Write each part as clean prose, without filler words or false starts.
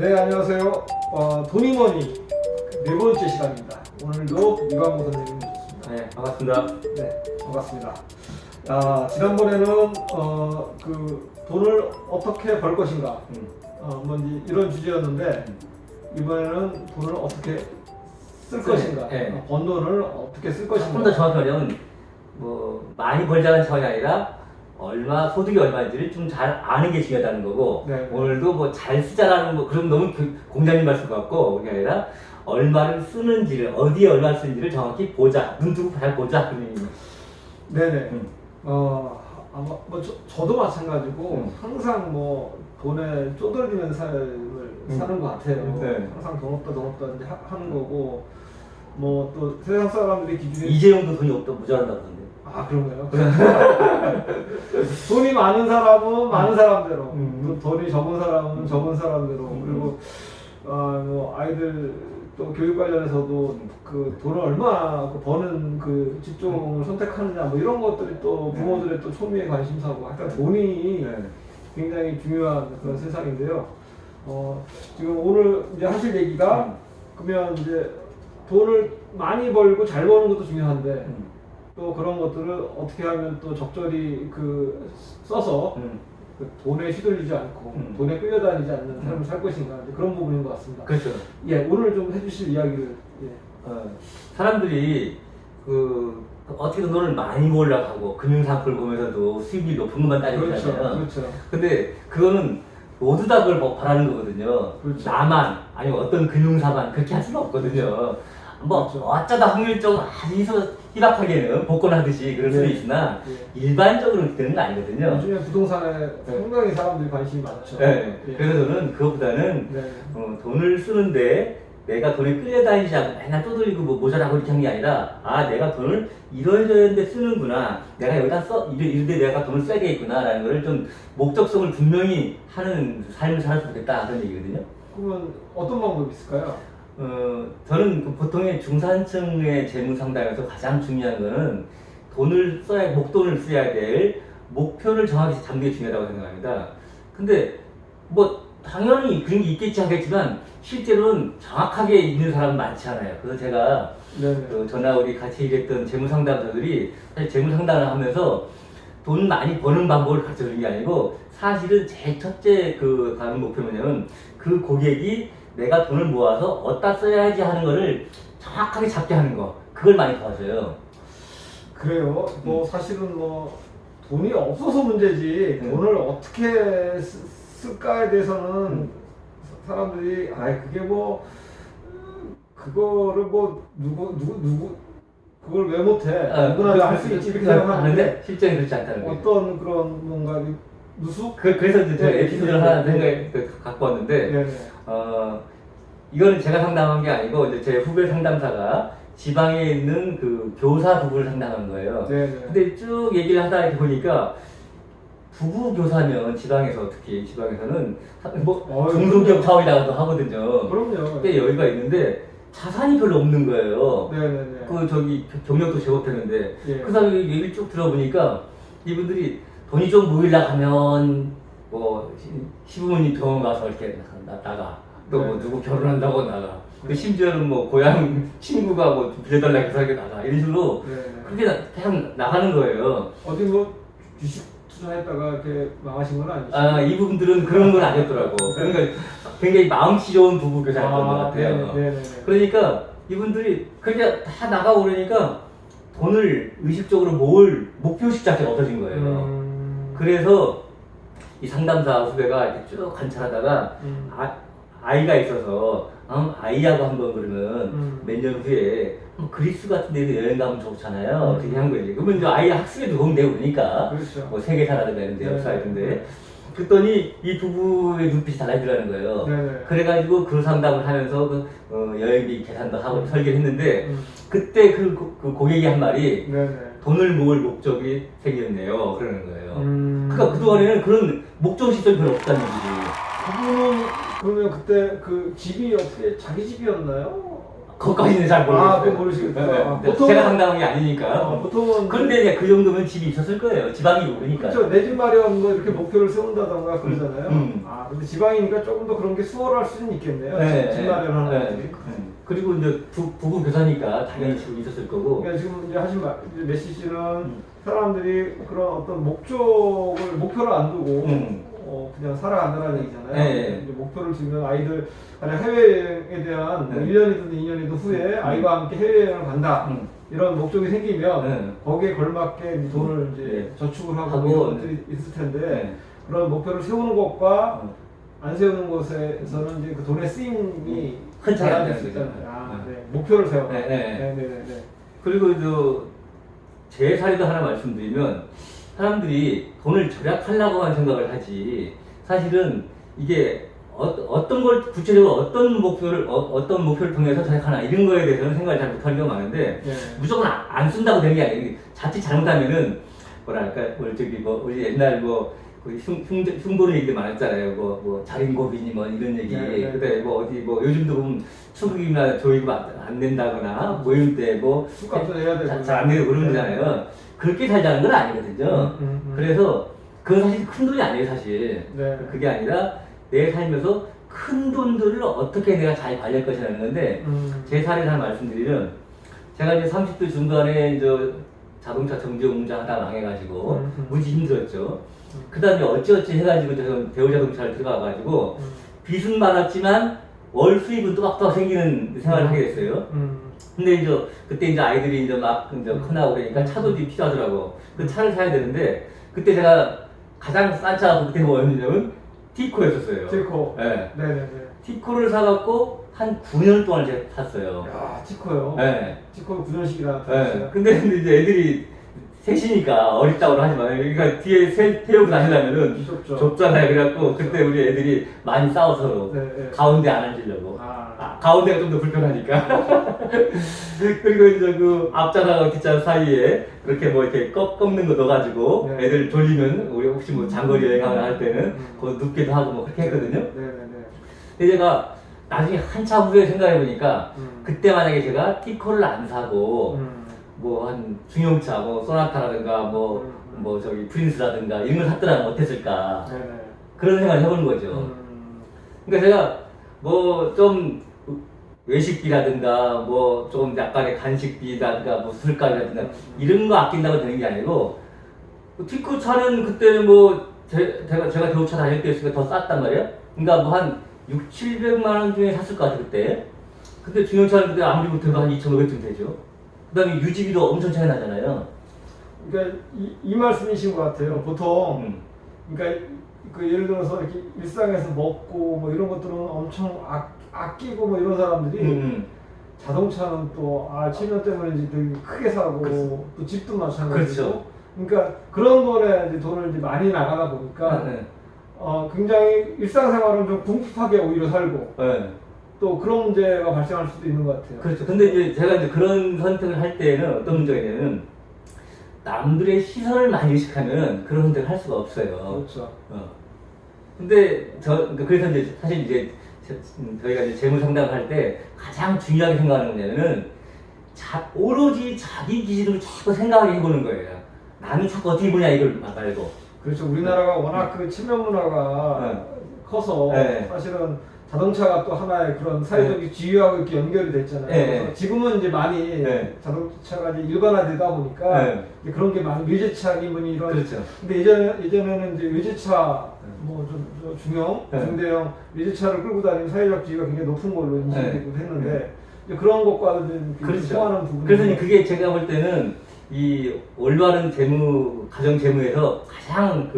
네, 안녕하세요. 도니머니 네 번째 시간입니다. 오늘도 이광호 선생님 모셨습니다. 네, 반갑습니다. 네, 반갑습니다. 지난번에는 그 돈을 어떻게 벌 것인가, 뭔지 이런 주제였는데 이번에는 돈을 어떻게 쓸 것인가, 네. 번 돈을 어떻게 쓸 것인가. 조금 더 정확히 말하면 뭐 많이 벌자는 차원이 아니라 얼마 소득이 얼마인지를 좀 잘 아는 게 중요하다는 거고, 네. 오늘도 뭐 잘 쓰자라는 거 그럼 너무 공장님 말씀 같고 그게 아니라 얼마를 쓰는지를 어디에 얼마를 쓰는지를 정확히 보자, 눈 뜨고 잘 보자 그런 얘기입니다. 네네. 아마 뭐 저도 마찬가지고 항상 뭐 돈에 쪼들리는 삶을 사는 것 같아요. 네. 항상 돈 없다 이제 하는 거고, 뭐 또 세상 사람들의 기준에 이재용도 돈이 없다 모자란다고 하던데. 그런가요? 돈이 많은 사람은 많은 사람대로, 또 돈이 적은 사람은 적은 사람대로, 그리고 뭐 아이들 또 교육 관련해서도 그 돈을 얼마 버는 그 직종을 선택하느냐 뭐 이런 것들이 또 부모들의 또 초미의 관심사고, 하여튼 돈이 굉장히 중요한 그런 세상인데요. 지금 오늘 이제 하실 얘기가, 그러면 이제 돈을 많이 벌고 잘 버는 것도 중요한데 또 그런 것들을 어떻게 하면 또 적절히 그 써서 그 돈에 휘둘리지 않고 돈에 끌려다니지 않는 삶을 살 것인가, 이제 그런 부분인 것 같습니다. 그렇죠. 예, 오늘 좀 해주실 이야기를. 예. 사람들이 그 어떻게 돈을 많이 벌려고 하고 금융상품을 보면서도 수익이 높은 것만 따지고 그렇죠, 있잖아요. 그렇죠. 근데 그거는 모두 다 그걸 바라는 거거든요. 그렇죠. 나만 아니면 어떤 금융사만 그렇게 할 수는 없거든요. 뭐 그렇죠. 어쩌다 확률적으로 아주 희박하게는 복권하듯이 그럴 수도 네. 있으나 예. 일반적으로는 되는 거 아니거든요. 요즘에 부동산에 상당히 사람들이 관심이 많죠. 네. 예. 그래서 저는 그것보다는 네. 돈을 쓰는데 내가 돈에 끌려다니지 않고 맨날 떠들리고 뭐 모자라고 이렇게 하는 게 아니라, 내가 돈을 이런 데 쓰는구나, 내가 여기다 이런데 내가 돈을 써야겠구나 라는 거를 좀 목적성을 분명히 하는 삶을 살았으면 좋겠다 그런 얘기거든요. 그러면 어떤 방법이 있을까요? 저는 그 보통의 중산층의 재무 상담에서 가장 중요한 거는 돈을 목돈을 써야 될 목표를 정확히 잡는 게 중요하다고 생각합니다. 근데 뭐 당연히 그런 게 있겠지 하겠지만 실제로는 정확하게 있는 사람은 많지 않아요. 그래서 제가 저나 우리 같이 일했던 재무 상담사들이 사실 재무 상담을 하면서 돈 많이 버는 방법을 가르쳐 주는 게 아니고, 사실은 제일 첫째 가는 목표는 뭐냐면 그 고객이 내가 돈을 모아서 어디다 써야지 하는 거를 정확하게 잡게 하는 거, 그걸 많이 도와줘요. 그래요. 뭐 사실은 뭐 돈이 없어서 문제지 돈을 어떻게 쓸까에 대해서는 사람들이 그게 뭐 그거를 뭐 누구 그걸 왜 못해, 누구나 할 수 있지 이렇게 생각하는데 실제는 그렇지 않다는 거예요. 어떤 그런 뭔가 누수? 그래서 이제 제가 에피소드를 하나 갖고 왔는데, 이거는 제가 상담한 게 아니고 이제 제 후배 상담사가 지방에 있는 그 교사 부부를 상담한 거예요. 근데 쭉 얘기를 하다 보니까 부부 교사면 지방에서 특히 지방에서는 뭐 중소기업 사업이라고도 하거든요. 그럼요. 꽤 여유가 있는데 자산이 별로 없는 거예요. 네네네. 경력도 제법했는데 그 사람 얘기를 쭉 들어보니까 이분들이 돈이 좀 모이려고 하면 뭐 시부모님 병원 가서 이렇게 나가, 또 뭐 누구 결혼한다고 나가, 또 심지어는 뭐 고향 친구가 뭐 빌려달라고 해서 이렇게 나가, 이런 식으로 그렇게 계속 나가는 거예요. 어디 뭐 주식 투자했다가 이렇게 망하신 건 아니시죠? 이분들은 그런 건 아니었더라고. 그러니까 굉장히 마음씨 좋은 부부 교사였던 것 같아요. 그러니까 이분들이 그렇게 다 나가고 그러니까 돈을 의식적으로 모을 목표식 자체가 없어진 거예요. 그래서 이 상담사 후배가 이렇게 쭉 관찰하다가 아이가 있어서 아이하고 한번 그러면 몇 년 후에 그리스 같은 데서 여행 가면 좋잖아요. 그렇게 한 거지. 그러면 이제 아이 학습에도 도움 되고 그러니까. 그렇죠. 뭐 세계사라든가 이런 데, 역사 이런 데. 그랬더니 이 부부의 눈빛이 달라지더라는 거예요. 그래가지고 그 상담을 하면서 여행비 계산도 하고 설계를 했는데, 그때 그 고객이 한 말이 돈을 모을 목적이 생겼네요. 그러는 거예요. 그러니까 그동안에는 그런 목적식도 별로 없다는 얘기지. 그분은 그러면 그때 그 집이 어떻게 자기 집이었나요? 그것까지는 잘 아, 모르겠어요. 그거 모르시겠다. 네, 아, 네. 제가 상담한 게 아니니까. 보통은 그런데 이제 그 정도면 집이 있었을 거예요. 지방이 모르니까. 그렇죠. 내 집 마련 뭐 이렇게 목표를 세운다던가 그러잖아요. 음. 아, 근데 지방이니까 조금 더 그런 게 수월할 수는 있겠네요. 네, 집 마련하는 네. 것들이. 그리고 이제 부부 교사니까 당연히 집이 있었을 거고. 그러니까 지금 이제 하신 말, 이제 메시 씨는 사람들이 그런 어떤 목표를 안 두고 그냥 살아간다는 얘기잖아요. 네. 이제 목표를 두면 아이들 만약 해외여행에 대한 뭐 네. 1년이든 2년이든 후에 아이와 함께 해외여행을 간다. 이런 목적이 생기면 네. 거기에 걸맞게 돈을 이제 네. 저축을 하고 하고, 이런 것들이 있을 텐데 네. 그런 목표를 세우는 것과 안 세우는 것에서는 이제 그 돈의 쓰임이 흔치 않다는 달라질 수 거죠. 있잖아요. 아, 네. 목표를 세워. 네, 네. 네. 그리고 제 사례도 하나 말씀드리면 사람들이 돈을 절약하려고만 생각을 하지 사실은 이게 어떤 걸 구체적으로 어떤 목표를 통해서 절약하나 이런 거에 대해서는 생각을 잘 못하는 경우가 많은데 네. 무조건 안 쓴다고 되는 게 아니에요. 자칫 잘못하면은 뭐랄까 우리 옛날 그 흉보는 얘기도 많았잖아요. 뭐 자린고비니 뭐 이런 얘기. 네. 그때 요즘도 보면 추석이나 조이고 안 된다거나 모임 때 술값도 내야 되고 잘 안 내고 그런 거잖아요. 그렇게 살자는 건 아니거든요. 그래서 그건 사실 큰 돈이 아니에요, 사실. 네. 그게 아니라 내 살면서 큰 돈들을 어떻게 내가 잘 관리할 것이라는 건데 제 사례를 하나 말씀드리면 제가 이제 30대 중반에 자동차 정지 운전 하다 망해가지고 무지 힘들었죠. 그 다음에 어찌어찌 해가지고 제가 대우자동차를 들어가가지고 빚은 많았지만 월 수입은 또박또박 생기는 생활을 하게 됐어요. 근데 그때 이제 아이들이 막 커나고 그러니까 차도 이제 필요하더라고. 그 차를 사야 되는데 그때 제가 가장 싼 차가 그때 뭐였냐면 티코였었어요. 티코. 네. 네네네. 티코를 사갖고 한 9년 동안 제가 탔어요. 야, 티코요. 네. 티코 9년씩이나 네. 근데 이제 애들이 셋이니까 어립다고 하지 마요. 그러니까 뒤에 태우고 다니려면은 좁잖아요. 그래갖고 그때 우리 애들이 많이 싸워서 네. 가운데 안 앉으려고. 아. 가운데가 좀 더 불편하니까. 그리고 이제 그 앞자락과 뒷자락 사이에 그렇게 이렇게 꺾는 거 넣어가지고 네. 애들 졸리면 우리 혹시 장거리 여행을 할 때는 거기 눕기도 하고 그렇게 했거든요. 네네네. 근데 제가 나중에 한참 후에 생각해보니까 그때 만약에 제가 티코를 안 사고 한 중형차, 소나타라든가 프린스라든가 이런 걸 샀더라면 어땠을까. 네네. 그런 생각을 해보는 거죠. 그러니까 제가 좀 외식비라든가 좀 약간의 간식비라든가 술값이라든가 이런 거 아낀다고 되는 게 아니고 티코 차는 그때는 제가 겨우차 다닐 때 했으니까 더 쌌단 말이에요. 그러니까 한 600~700만 원 중에 샀을 것 같아 그때. 근데 중형차는 그때 아무리 못해도 한 2,500쯤 되죠. 그 다음에 유지비도 엄청 차이 나잖아요. 그러니까 이 말씀이신 것 같아요. 보통 그러니까 그 예를 들어서 이렇게 일상에서 먹고 이런 것들은 엄청 아끼고 이런 사람들이 자동차는 또 7년 때문에 되게 크게 사고 그렇죠. 또 집도 마찬가지고. 그렇죠. 그러니까 그런 돈에 이제 돈을 이제 많이 나가다 보니까 굉장히 일상생활은 좀 궁핍하게 오히려 살고. 또 그런 문제가 발생할 수도 있는 것 같아요. 그렇죠. 근데 이제 제가 그런 선택을 할 때는 어떤 문제가 있냐면 남들의 시선을 많이 의식하면 그런 선택을 할 수가 없어요. 그렇죠. 근데 그래서 이제 사실 저희가 이제 재무 상담을 할 때 가장 중요하게 생각하는 거냐면은 오로지 자기 기준으로 자꾸 생각하게 해보는 거예요. 남이 자꾸 어떻게 보냐 이걸 말고. 그렇죠. 우리나라가 워낙 그 체면 문화가 커서 사실은 자동차가 또 하나의 그런 사회적 지위하고 이렇게 연결이 됐잖아요. 그래서 지금은 이제 많이 자동차가 이제 일반화되다 보니까 이제 그런 게 많이 외제차 기분이 이런. 그렇죠. 근데 예전에는 이제 외제차 좀 중형, 중대형 외제차를 끌고 다니는 사회적 지위가 굉장히 높은 걸로 인식되고 했는데 이제 그런 것과는 좀 그렇죠. 통하는 부분이. 그래서 그게 제가 볼 때는 이 올바른 가정 재무에서 가장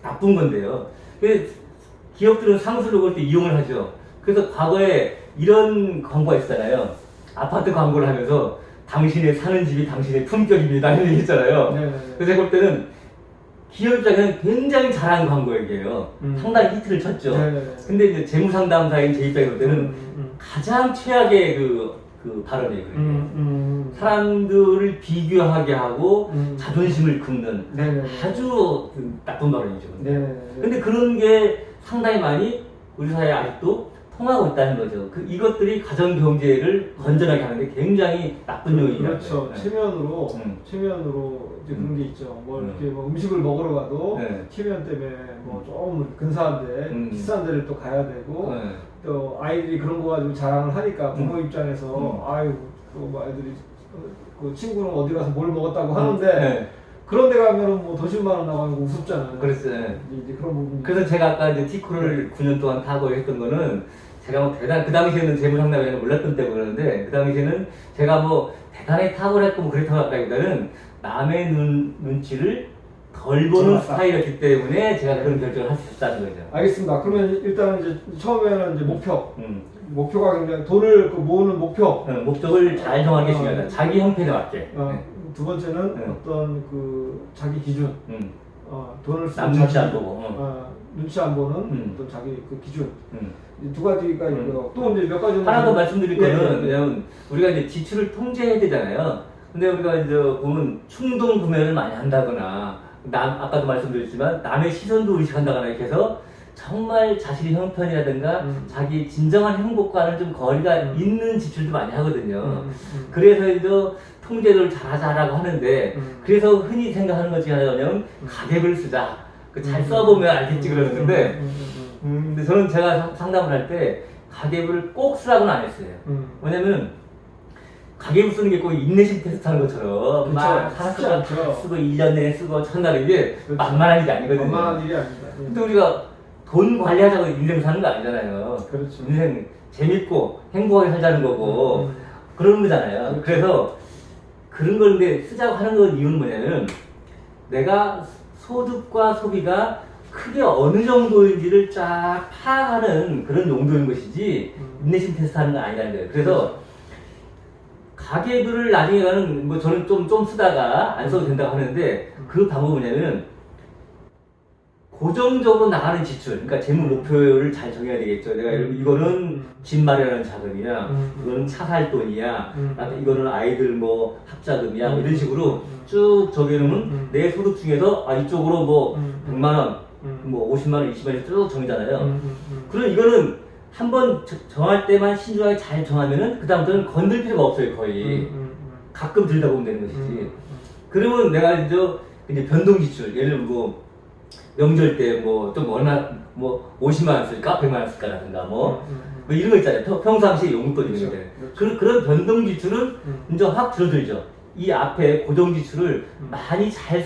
나쁜 건데요. 기업들은 상수를 걸 때 이용을 하죠. 그래서 과거에 이런 광고가 있었잖아요. 아파트 광고를 하면서 당신의 사는 집이 당신의 품격입니다. 이런 얘기 있잖아요. 그래서 제가 볼 때는 기업 입장에서는 굉장히 잘한 광고예요. 상당히 히트를 쳤죠. 근데 이제 재무상담사인 제 입장에 볼 때는 가장 최악의 그 발언이에요. 사람들을 비교하게 하고 자존심을 긁는 아주 나쁜 발언이죠. 근데 그런 게 상당히 많이 우리 사회에 아직도 통하고 있다는 거죠. 이것들이 가정 경제를 건전하게 하는데 굉장히 나쁜 요인이에요. 그렇죠. 체면으로 이제 그런 게 있죠. 뭐 이렇게 뭐 음식을 먹으러 가도 체면 때문에 뭐 좀 근사한데 비싼 데를 또 가야 되고 또 아이들이 그런 거 가지고 자랑을 하니까 부모 입장에서 아유 뭐 아이들이 그 친구는 어디 가서 뭘 먹었다고 하는데 그런 데 가면은 뭐 더 10만 원 나가는 거 우습잖아요. 그랬어요. 이제 그런 부분. 그래서 제가 아까 이제 티코를 9년 동안 타고 했던 거는 제가 뭐 그 당시에는 재무상담이라는 걸 몰랐던 때고 그러는데 그 당시에는 제가 뭐 대단히 탁월했고 뭐 그랬다고 할까보다는 남의 눈치를 덜 보는 스타일이었기 때문에 제가 그런 결정을 할 수 있었다는 거죠. 알겠습니다. 그러면 일단 이제 처음에는 이제 목표가 굉장히 돈을 모으는 목표. 목적을 잘 정하는 게 중요하다. 자기 형편에 맞게. 두 번째는 어떤 그 자기 기준. 돈을 쓰는 남 눈치 안 보고. 눈치 안 보는 어떤 자기 그 기준. 이 두 가지가 있고요. 또 이제 몇 가지 하나 더 말씀드릴 거는 왜냐면 우리가 이제 지출을 통제해야 되잖아요. 근데 우리가 이제 보면 충동 구매를 많이 한다거나 아까도 말씀드렸지만 남의 시선도 의식한다거나 이렇게 해서 정말 자신의 형편이라든가 자기 진정한 행복과는 좀 거리가 있는 지출도 많이 하거든요. 그래서 이제 통제를 잘하자라고 하는데 그래서 흔히 생각하는 것 중에 하나는 가계부를 쓰자. 잘 써보면 알겠지 그러는데 근데 저는 제가 상담을 할 때 가계부를 꼭 쓰라고는 안 했어요. 왜냐면 가계부 쓰는 게 꼭 인내심 테스트 하는 것처럼 막 쓰고 1년 내내 쓰고 첫날에 이게 만만한 일이 아니거든요. 만만한 일이 아닙니다. 근데 우리가 돈 관리하자고 인생 사는 거 아니잖아요. 그렇죠. 인생 재밌고 행복하게 살자는 거고 그런 거잖아요. 그래서 그런 걸 근데 쓰자고 하는 건 이유는 뭐냐면 내가 소득과 소비가 크게 어느 정도인지를 쫙 파악하는 그런 용도인 것이지 인내심 테스트 하는 건 아니라는 거예요. 그래서 가계부를 나중에 가는 뭐 저는 좀 쓰다가 안 써도 된다고 하는데 그 방법은 뭐냐면 고정적으로 나가는 지출, 그러니까 재무 목표를 잘 정해야 되겠죠. 내가 이거는 집 마련하는 자금이야, 이거는 차 살 돈이야, 이거는 아이들 뭐 학자금이야, 뭐 이런 식으로 쭉 정해놓으면 내 소득 중에서 이쪽으로 뭐 100만 원, 뭐 50만 원, 20만 원 쭉 정해잖아요. 그럼 이거는 한번 정할 때만 신중하게 잘 정하면은 그 다음부터는 건들 필요가 없어요, 거의. 가끔 들다 보면 되는 것이지. 그러면 내가 이제 변동 지출, 예를 들면 뭐 명절 때 뭐 좀 얼마 뭐 50만 원 쓸까 100만 원 쓸까라든가 뭐 이런 거 있잖아요. 평상시에 용돈 이런 게. 그런 변동 지출은 이제 확 줄어들죠. 이 앞에 고정 지출을 많이 잘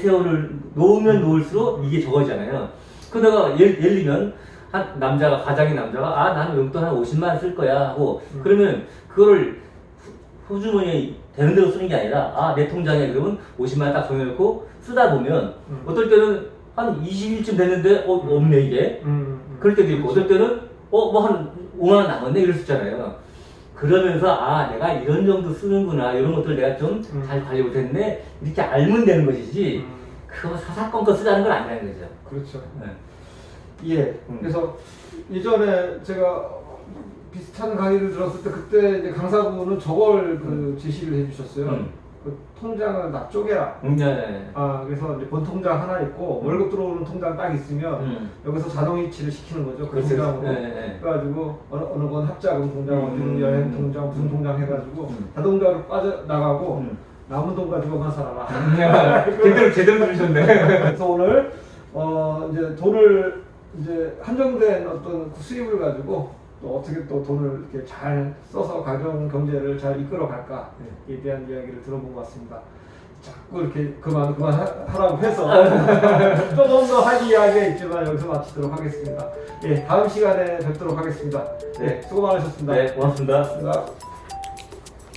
놓으면 놓을수록 이게 적어지잖아요. 그러다가 예를 들면 한 남자가 가장의 남자가 나는 용돈 한 50만 원 쓸 거야 하고 그러면 그거를 호주머니에 되는 대로 쓰는 게 아니라 내 통장에 그러면 50만 원 딱 정해놓고 쓰다 보면 어떨 때는 한 20일쯤 됐는데 없네 이게 그럴 때도 있고 어떨 때는 뭐 한 5만 원 남았네 이럴 수 있잖아요. 그러면서 내가 이런 정도 쓰는구나 이런 것들 내가 좀 잘 관리 못했네 이렇게 알면 되는 것이지 그거 사사건건 쓰자는 건 아니라는 거죠. 그렇죠. 예. 그래서 예전에 제가 비슷한 강의를 들었을 때 그때 이제 강사분은 저걸 제시를 해주셨어요. 그 통장을 다 쪼개라. 네. 그래서 이제 본 통장 하나 있고 월급 들어오는 통장 딱 있으면 여기서 자동 이체를 시키는 거죠. 그 통장으로. 그래가지고 어느 건 합자금 통장, 어느 여행 통장, 무슨 통장 해가지고 자동적으로 빠져나가고 남은 돈 가지고만 살아라. 제대로 들으셨네. 그래서 오늘 이제 돈을 이제 한정된 어떤 수입을 가지고 또 어떻게 또 돈을 이렇게 잘 써서 가정 경제를 잘 이끌어 갈까에 대한 이야기를 들어본 것 같습니다. 자꾸 이렇게 그만 하라고 해서 조금 더 할 이야기가 있지만 여기서 마치도록 하겠습니다. 예, 다음 시간에 뵙도록 하겠습니다. 네, 수고 많으셨습니다. 네, 고맙습니다. 고맙습니다.